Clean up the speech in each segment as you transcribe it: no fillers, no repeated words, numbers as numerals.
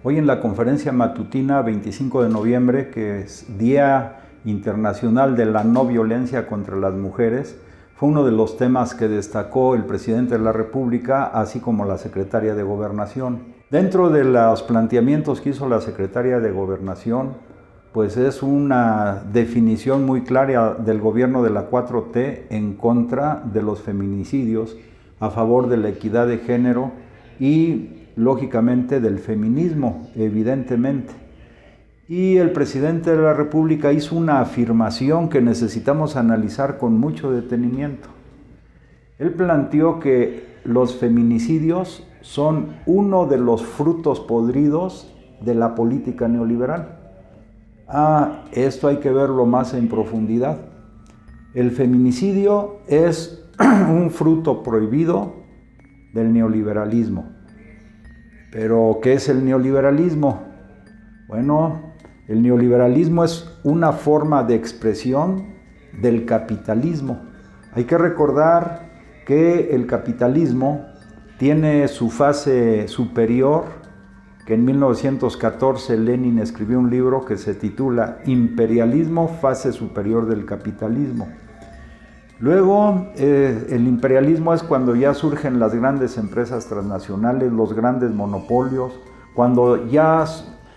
Hoy en la conferencia matutina 25 de noviembre, que es Día Internacional de la No Violencia contra las Mujeres, fue uno de los temas que destacó el presidente de la República, así como la secretaria de Gobernación. Dentro de los planteamientos que hizo la secretaria de Gobernación, pues es una definición muy clara del gobierno de la 4T en contra de los feminicidios, a favor de la equidad de género y lógicamente del feminismo, evidentemente. Y el presidente de la República hizo una afirmación que necesitamos analizar con mucho detenimiento. Él planteó que los feminicidios son uno de los frutos podridos de la política neoliberal. Esto hay que verlo más en profundidad. El feminicidio es un fruto prohibido del neoliberalismo. Pero, ¿qué es el neoliberalismo? Bueno, el neoliberalismo es una forma de expresión del capitalismo. Hay que recordar que el capitalismo tiene su fase superior, que en 1914 Lenin escribió un libro que se titula Imperialismo, fase superior del capitalismo. Luego, el imperialismo es cuando ya surgen las grandes empresas transnacionales, los grandes monopolios, cuando ya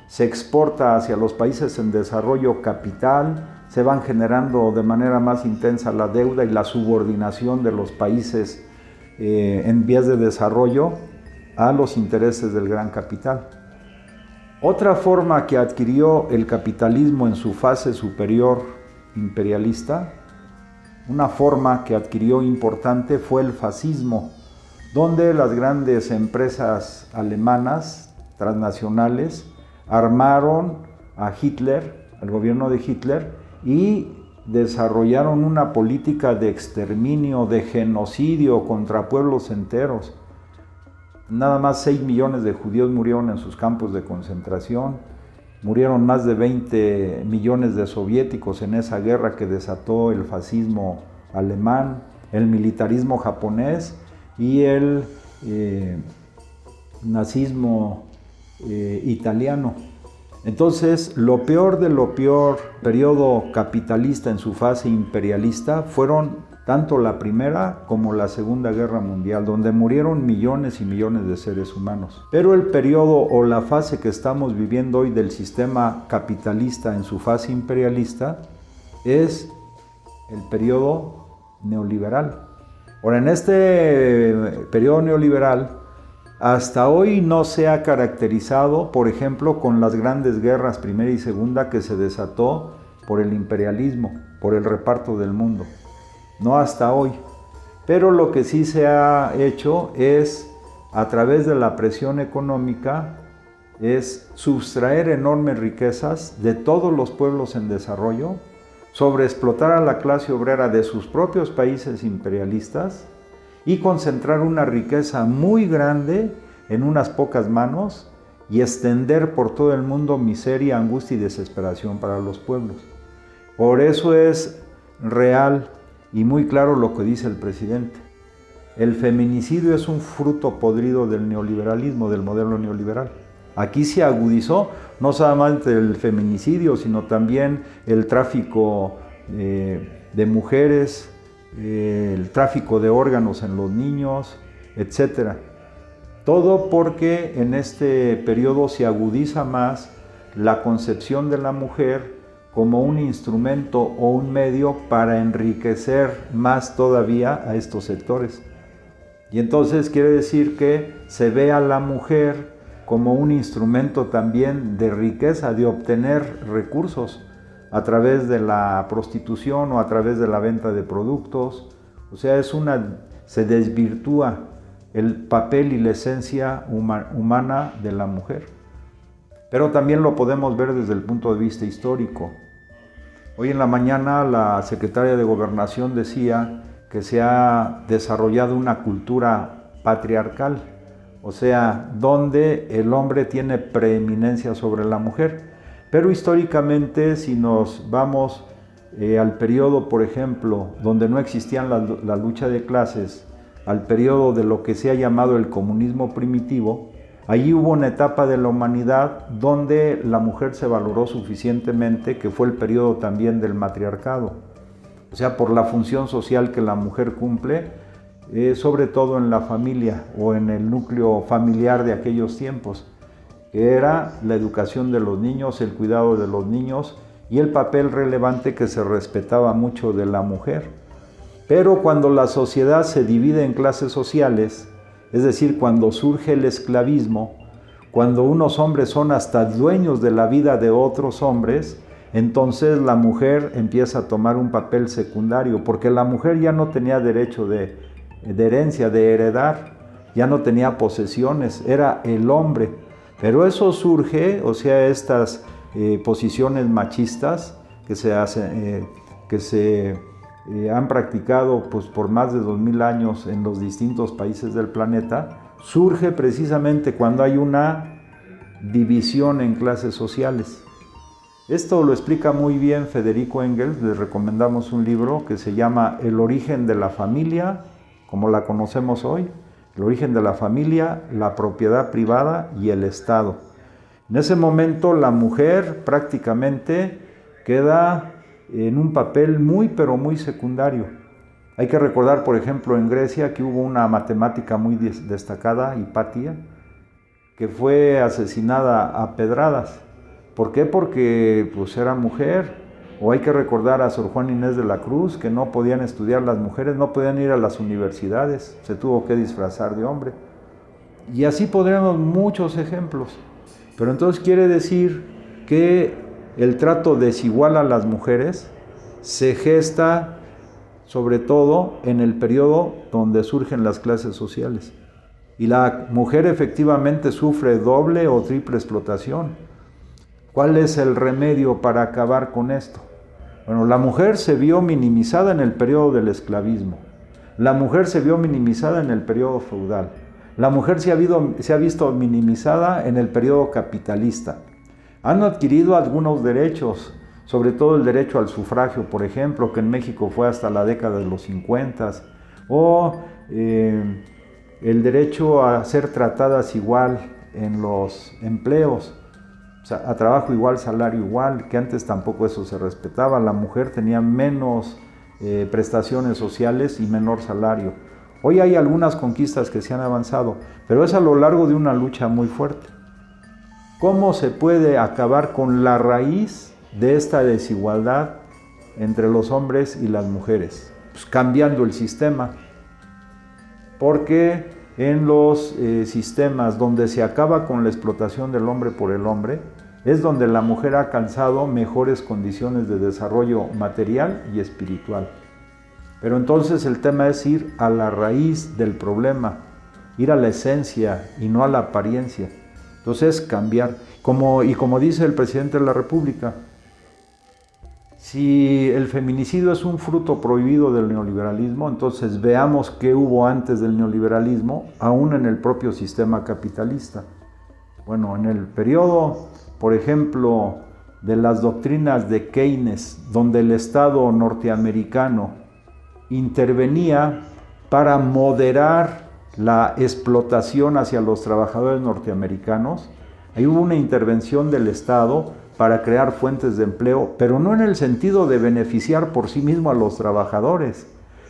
se exporta hacia los países en desarrollo capital, se van generando de manera más intensa la deuda y la subordinación de los países en vías de desarrollo a los intereses del gran capital. Otra forma que adquirió el capitalismo en su fase superior imperialista, una forma que adquirió importante fue el fascismo, donde las grandes empresas alemanas transnacionales armaron a Hitler, al gobierno de Hitler, y desarrollaron una política de exterminio, de genocidio contra pueblos enteros. Nada más 6 millones de judíos murieron en sus campos de concentración. Murieron más de 20 millones de soviéticos en esa guerra que desató el fascismo alemán, el militarismo japonés y el nazismo italiano. Entonces, lo peor de lo peor, periodo capitalista en su fase imperialista, fueron tanto la Primera como la Segunda Guerra Mundial, donde murieron millones y millones de seres humanos. Pero el periodo o la fase que estamos viviendo hoy del sistema capitalista en su fase imperialista es el periodo neoliberal. Ahora, en este periodo neoliberal, hasta hoy no se ha caracterizado, por ejemplo, con las grandes guerras Primera y Segunda que se desató por el imperialismo, por el reparto del mundo. No hasta hoy, pero lo que sí se ha hecho es, a través de la presión económica, es sustraer enormes riquezas de todos los pueblos en desarrollo, sobreexplotar a la clase obrera de sus propios países imperialistas y concentrar una riqueza muy grande en unas pocas manos y extender por todo el mundo miseria, angustia y desesperación para los pueblos. Por eso es real y muy claro lo que dice el presidente. El feminicidio es un fruto podrido del neoliberalismo, del modelo neoliberal. Aquí se agudizó no solamente el feminicidio, sino también el tráfico de mujeres, el tráfico de órganos en los niños, etc. Todo porque en este periodo se agudiza más la concepción de la mujer como un instrumento o un medio para enriquecer más todavía a estos sectores. Y entonces quiere decir que se ve a la mujer como un instrumento también de riqueza, de obtener recursos a través de la prostitución o a través de la venta de productos. O sea, se desvirtúa el papel y la esencia humana de la mujer. Pero también lo podemos ver desde el punto de vista histórico. Hoy en la mañana la secretaria de Gobernación decía que se ha desarrollado una cultura patriarcal, o sea, donde el hombre tiene preeminencia sobre la mujer. Pero históricamente, si nos vamos al periodo, por ejemplo, donde no existían la lucha de clases, al periodo de lo que se ha llamado el comunismo primitivo, Allí hubo una etapa de la humanidad donde la mujer se valoró suficientemente, que fue el periodo también del matriarcado. O sea, por la función social que la mujer cumple, sobre todo en la familia o en el núcleo familiar de aquellos tiempos, que era la educación de los niños, el cuidado de los niños y el papel relevante que se respetaba mucho de la mujer. Pero cuando la sociedad se divide en clases sociales, es decir, cuando surge el esclavismo, cuando unos hombres son hasta dueños de la vida de otros hombres, entonces la mujer empieza a tomar un papel secundario, porque la mujer ya no tenía derecho de herencia, de heredar, ya no tenía posesiones, era el hombre. Pero eso surge, o sea, estas posiciones machistas que se han practicado pues, por más de 2000 años en los distintos países del planeta, surge precisamente cuando hay una división en clases sociales. Esto lo explica muy bien Federico Engels. Les recomendamos un libro que se llama El origen de la familia, como la conocemos hoy, el origen de la familia, la propiedad privada y el Estado. En ese momento la mujer prácticamente queda en un papel muy pero muy secundario. Hay que recordar, por ejemplo, en Grecia que hubo una matemática muy destacada, Hipatia, que fue asesinada a pedradas. ¿Por qué? Porque pues, era mujer. O hay que recordar a Sor Juana Inés de la Cruz, que no podían estudiar las mujeres, no podían ir a las universidades, se tuvo que disfrazar de hombre. Y así podríamos muchos ejemplos. Pero entonces quiere decir que el trato desigual a las mujeres se gesta sobre todo en el periodo donde surgen las clases sociales. Y la mujer efectivamente sufre doble o triple explotación. ¿Cuál es el remedio para acabar con esto? Bueno, la mujer se vio minimizada en el periodo del esclavismo. La mujer se vio minimizada en el periodo feudal. La mujer se ha visto minimizada en el periodo capitalista. Han adquirido algunos derechos, sobre todo el derecho al sufragio, por ejemplo, que en México fue hasta la década de los 50, o el derecho a ser tratadas igual en los empleos, o sea, a trabajo igual, salario igual, que antes tampoco eso se respetaba. La mujer tenía menos prestaciones sociales y menor salario. Hoy hay algunas conquistas que se han avanzado, pero es a lo largo de una lucha muy fuerte. ¿Cómo se puede acabar con la raíz de esta desigualdad entre los hombres y las mujeres? Pues cambiando el sistema. Porque en los sistemas donde se acaba con la explotación del hombre por el hombre, es donde la mujer ha alcanzado mejores condiciones de desarrollo material y espiritual. Pero entonces el tema es ir a la raíz del problema, ir a la esencia y no a la apariencia. Entonces cambiar, como dice el presidente de la República, si el feminicidio es un fruto prohibido del neoliberalismo, entonces veamos qué hubo antes del neoliberalismo, aún en el propio sistema capitalista. Bueno, en el periodo, por ejemplo, de las doctrinas de Keynes, donde el Estado norteamericano intervenía para moderar la explotación hacia los trabajadores norteamericanos, ahí hubo una intervención del Estado para crear fuentes de empleo, pero no en el sentido de beneficiar por sí mismo a los trabajadores,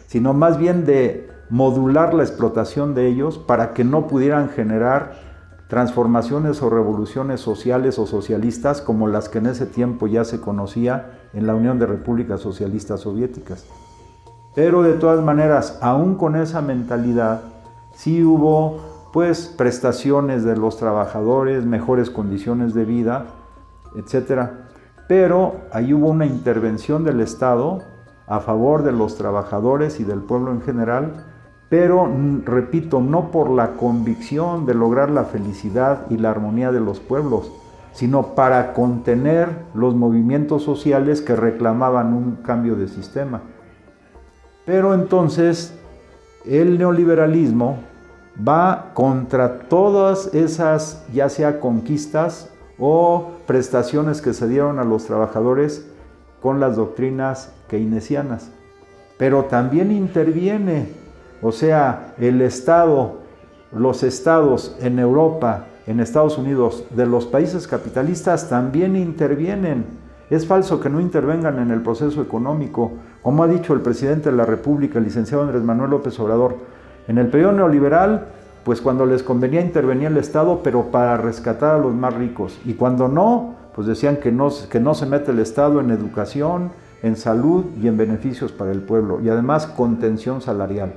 sino más bien de modular la explotación de ellos para que no pudieran generar transformaciones o revoluciones sociales o socialistas como las que en ese tiempo ya se conocía en la Unión de Repúblicas Socialistas Soviéticas. Pero de todas maneras, aún con esa mentalidad, sí hubo pues prestaciones de los trabajadores, mejores condiciones de vida, etc. Pero ahí hubo una intervención del Estado a favor de los trabajadores y del pueblo en general, pero, repito, no por la convicción de lograr la felicidad y la armonía de los pueblos, sino para contener los movimientos sociales que reclamaban un cambio de sistema. Pero entonces el neoliberalismo va contra todas esas, ya sea conquistas o prestaciones que se dieron a los trabajadores con las doctrinas keynesianas. Pero también interviene, o sea, el Estado, los estados en Europa en Estados Unidos de los países capitalistas también intervienen. Es falso que no intervengan en el proceso económico. Como ha dicho el presidente de la República, el licenciado Andrés Manuel López Obrador, en el periodo neoliberal, pues cuando les convenía intervenía el Estado, pero para rescatar a los más ricos. Y cuando no, pues decían que no se mete el Estado en educación, en salud y en beneficios para el pueblo. Y además contención salarial.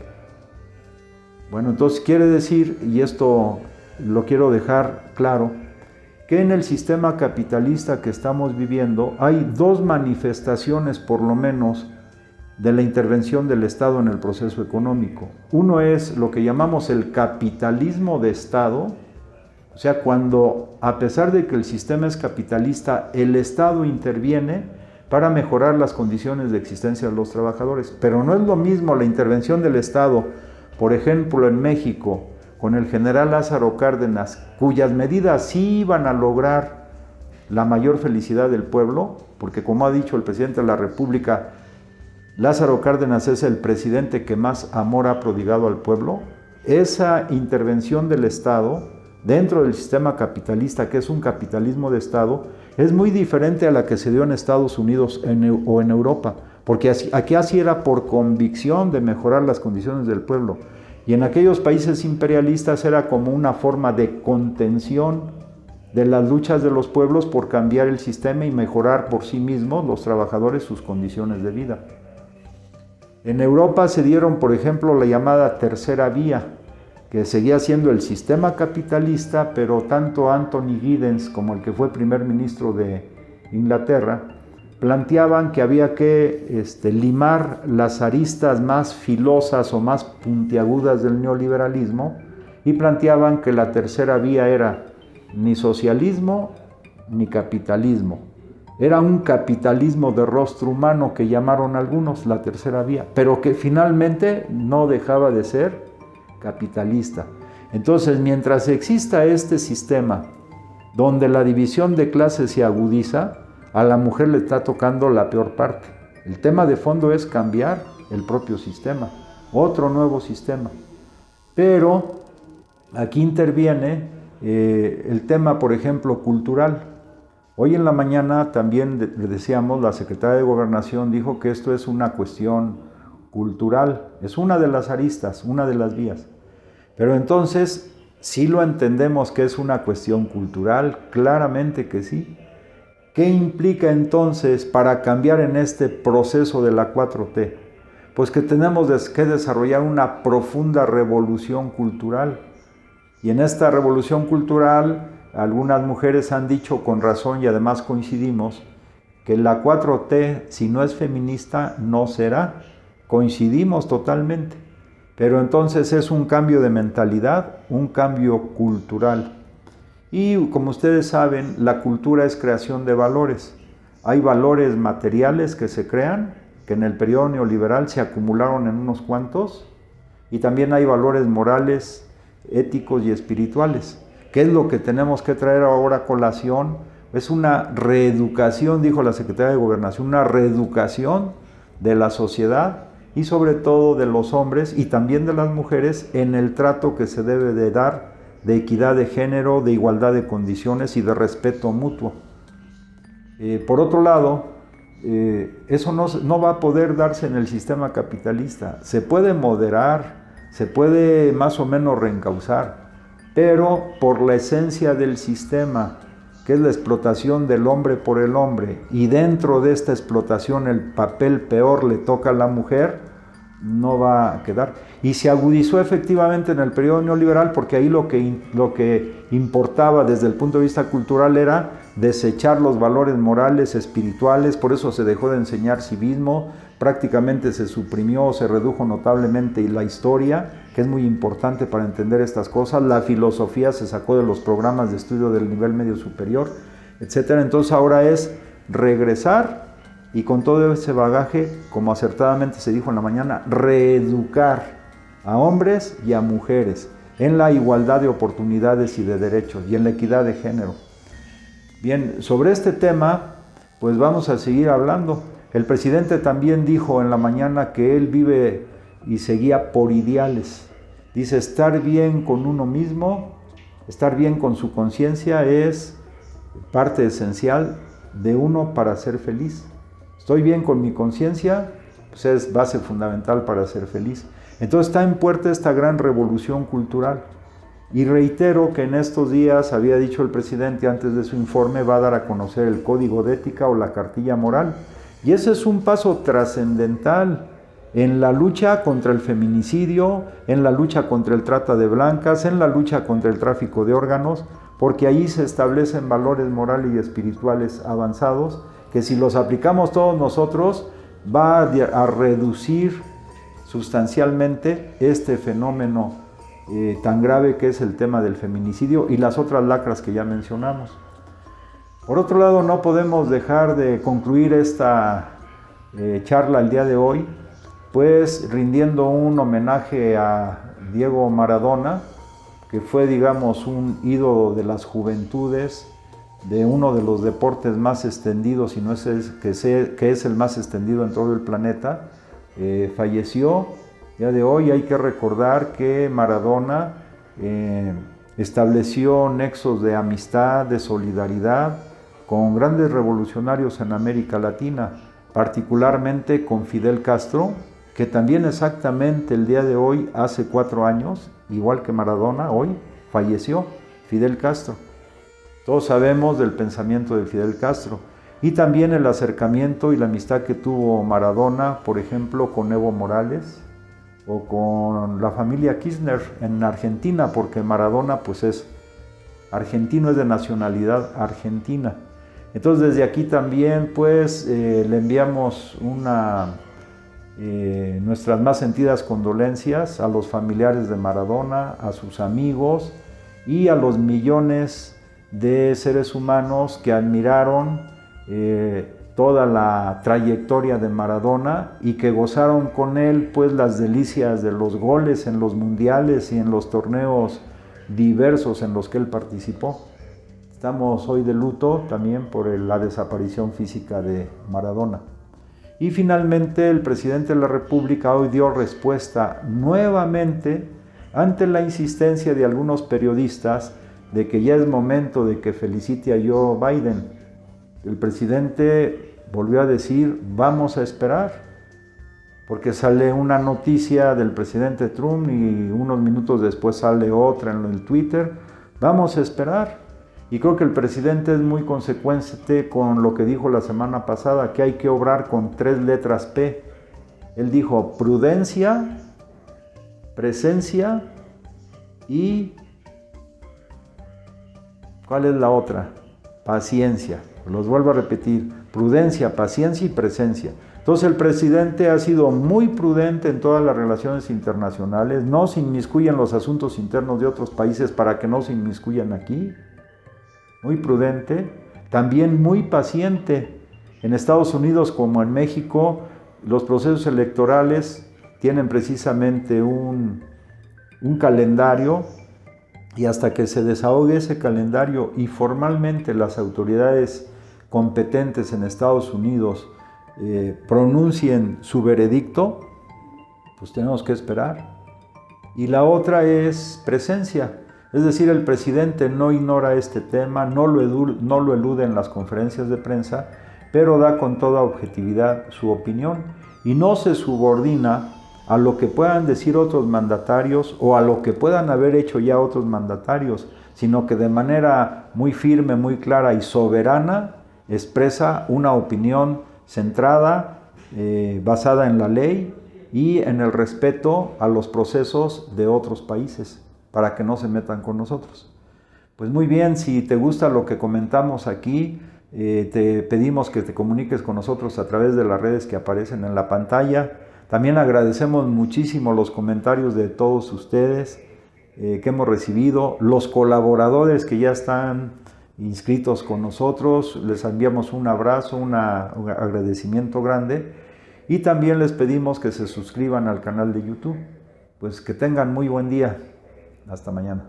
Bueno, entonces quiere decir, y esto lo quiero dejar claro, que en el sistema capitalista que estamos viviendo hay dos manifestaciones por lo menos de la intervención del Estado en el proceso económico. Uno es lo que llamamos el capitalismo de Estado, o sea, cuando a pesar de que el sistema es capitalista, el Estado interviene para mejorar las condiciones de existencia de los trabajadores. Pero no es lo mismo la intervención del Estado, por ejemplo, en México, con el general Lázaro Cárdenas, cuyas medidas sí iban a lograr la mayor felicidad del pueblo, porque como ha dicho el presidente de la República, Lázaro Cárdenas es el presidente que más amor ha prodigado al pueblo. Esa intervención del Estado dentro del sistema capitalista, que es un capitalismo de Estado, es muy diferente a la que se dio en Estados Unidos o en Europa, porque aquí así era por convicción de mejorar las condiciones del pueblo. Y en aquellos países imperialistas era como una forma de contención de las luchas de los pueblos por cambiar el sistema y mejorar por sí mismos, los trabajadores, sus condiciones de vida. En Europa se dieron, por ejemplo, la llamada tercera vía, que seguía siendo el sistema capitalista, pero tanto Anthony Giddens como el que fue primer ministro de Inglaterra planteaban que había que limar las aristas más filosas o más puntiagudas del neoliberalismo y planteaban que la tercera vía era ni socialismo ni capitalismo. Era un capitalismo de rostro humano que llamaron algunos la tercera vía, pero que finalmente no dejaba de ser capitalista. Entonces, mientras exista este sistema donde la división de clases se agudiza, a la mujer le está tocando la peor parte. El tema de fondo es cambiar el propio sistema, otro nuevo sistema. Pero aquí interviene el tema, por ejemplo, cultural. Hoy en la mañana también le decíamos, la secretaria de Gobernación dijo que esto es una cuestión cultural, es una de las aristas, una de las vías. Pero entonces, ¿sí lo entendemos que es una cuestión cultural? Claramente que sí. ¿Qué implica entonces para cambiar en este proceso de la 4T? Pues que tenemos que desarrollar una profunda revolución cultural. Y en esta revolución cultural, algunas mujeres han dicho con razón y además coincidimos que la 4T, si no es feminista, no será. Coincidimos totalmente. Pero entonces es un cambio de mentalidad, un cambio cultural. Y como ustedes saben, la cultura es creación de valores. Hay valores materiales que se crean, que en el periodo neoliberal se acumularon en unos cuantos, y también hay valores morales, éticos y espirituales. ¿Qué es lo que tenemos que traer ahora a colación? Es una reeducación, dijo la Secretaría de Gobernación, una reeducación de la sociedad y sobre todo de los hombres y también de las mujeres en el trato que se debe de dar de equidad de género, de igualdad de condiciones y de respeto mutuo. Por otro lado, eso no va a poder darse en el sistema capitalista. Se puede moderar, se puede más o menos reencauzar, pero por la esencia del sistema, que es la explotación del hombre por el hombre, y dentro de esta explotación el papel peor le toca a la mujer, no va a quedar. Y se agudizó efectivamente en el periodo neoliberal porque ahí lo que importaba desde el punto de vista cultural era desechar los valores morales, espirituales, por eso se dejó de enseñar civismo, prácticamente se suprimió, se redujo notablemente la historia, que es muy importante para entender estas cosas, la filosofía se sacó de los programas de estudio del nivel medio superior, etc. Entonces ahora es regresar y con todo ese bagaje, como acertadamente se dijo en la mañana, reeducar a hombres y a mujeres en la igualdad de oportunidades y de derechos y en la equidad de género. Bien, sobre este tema, pues vamos a seguir hablando. El presidente también dijo en la mañana que él vive y se guía por ideales. Dice, estar bien con uno mismo Estar bien con su conciencia es parte esencial de uno para ser feliz. Estoy bien con mi conciencia, pues es base fundamental para ser feliz. Entonces está en puerta esta gran revolución cultural. Y reitero que en estos días, había dicho el presidente antes de su informe, va a dar a conocer el Código de Ética o la Cartilla Moral. Y ese es un paso trascendental en la lucha contra el feminicidio, en la lucha contra el trata de blancas, en la lucha contra el tráfico de órganos, porque ahí se establecen valores morales y espirituales avanzados que si los aplicamos todos nosotros va a reducir sustancialmente este fenómeno tan grave que es el tema del feminicidio y las otras lacras que ya mencionamos. Por otro lado, no podemos dejar de concluir esta charla el día de hoy, pues rindiendo un homenaje a Diego Maradona, que fue, digamos, un ídolo de las juventudes, de uno de los deportes más extendidos, y no es que es el más extendido en todo el planeta. Falleció. El día de hoy hay que recordar que Maradona estableció nexos de amistad, de solidaridad con grandes revolucionarios en América Latina, particularmente con Fidel Castro, que también exactamente el día de hoy, hace 4 años, igual que Maradona, hoy falleció Fidel Castro. Todos sabemos del pensamiento de Fidel Castro y también el acercamiento y la amistad que tuvo Maradona, por ejemplo, con Evo Morales o con la familia Kirchner en Argentina, porque Maradona pues es argentino, es de nacionalidad argentina. Entonces desde aquí también pues le enviamos nuestras más sentidas condolencias a los familiares de Maradona, a sus amigos y a los millones de seres humanos que admiraron toda la trayectoria de Maradona y que gozaron con él pues las delicias de los goles en los mundiales y en los torneos diversos en los que él participó. Estamos hoy de luto también por la desaparición física de Maradona. Y finalmente el presidente de la República hoy dio respuesta nuevamente ante la insistencia de algunos periodistas de que ya es momento de que felicite a Joe Biden. El presidente volvió a decir, vamos a esperar, porque sale una noticia del presidente Trump y unos minutos después sale otra en el Twitter, vamos a esperar. Y creo que el presidente es muy consecuente con lo que dijo la semana pasada, que hay que obrar con 3 letras P. Él dijo prudencia, presencia y... ¿cuál es la otra? Paciencia. Los vuelvo a repetir, prudencia, paciencia y presencia. Entonces el presidente ha sido muy prudente en todas las relaciones internacionales, no se inmiscuye en los asuntos internos de otros países para que no se inmiscuyan aquí. Muy prudente, también muy paciente. En Estados Unidos como en México, los procesos electorales tienen precisamente un calendario, y hasta que se desahogue ese calendario y formalmente las autoridades competentes en Estados Unidos pronuncien su veredicto, pues tenemos que esperar. Y la otra es presencia. Es decir, el presidente no ignora este tema, no lo elude en las conferencias de prensa, pero da con toda objetividad su opinión y no se subordina a lo que puedan decir otros mandatarios o a lo que puedan haber hecho ya otros mandatarios, sino que de manera muy firme, muy clara y soberana expresa una opinión centrada, basada en la ley y en el respeto a los procesos de otros países, para que no se metan con nosotros. Pues muy bien, si te gusta lo que comentamos aquí, te pedimos que te comuniques con nosotros a través de las redes que aparecen en la pantalla. También agradecemos muchísimo los comentarios de todos ustedes que hemos recibido, los colaboradores que ya están inscritos con nosotros, les enviamos un abrazo, un agradecimiento grande y también les pedimos que se suscriban al canal de YouTube. Pues que tengan muy buen día. Hasta mañana.